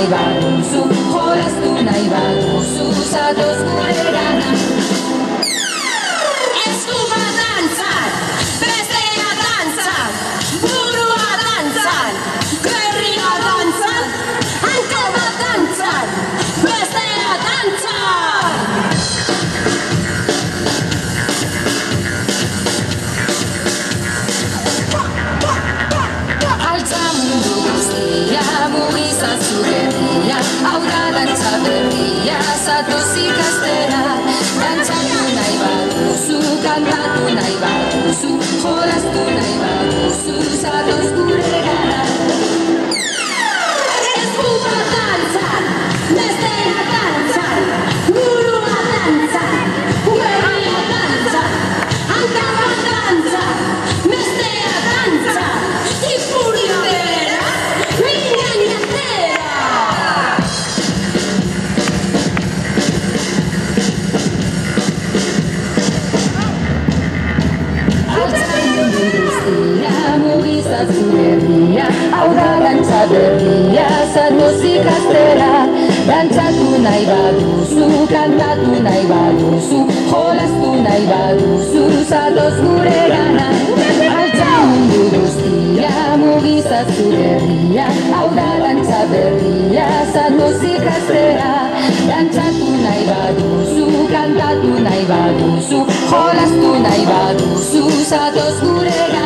nahi baduzu, jolastu nahi baduzu, zatoz guregana. Eskuma dantzan, bestea dantzan, burua dantzan, gerria dantzan, hanka bat dantzan, bestea dantzan. Altza mundu guztia, mugizazu berria, hau da dantza berria, zatoz ikastera. Dantzatu nahi baduzu, kantatu nahi baduzu, jolastu nahi baduzu, zatoz guregana. Eskuma dantzan, bestea dantzan, burua dantzan, gerria dantzan, hanka bat dantzan, bestea dantzan, ipuria bera, mingainatera. Mugizazu berria, hau da dantza berria, zatoz ikastera. Dantzatu nahi baduzu, kantatu nahi baduzu, jolastu nahi baduzu, zatoz guregana. Altza mundu guztia, mugizazu berria, hau da dantza berria, zatoz ikastera. Dantzatu nahi baduzu, kantatu nahi baduzu, jolastu nahi baduzu, zatoz guregana.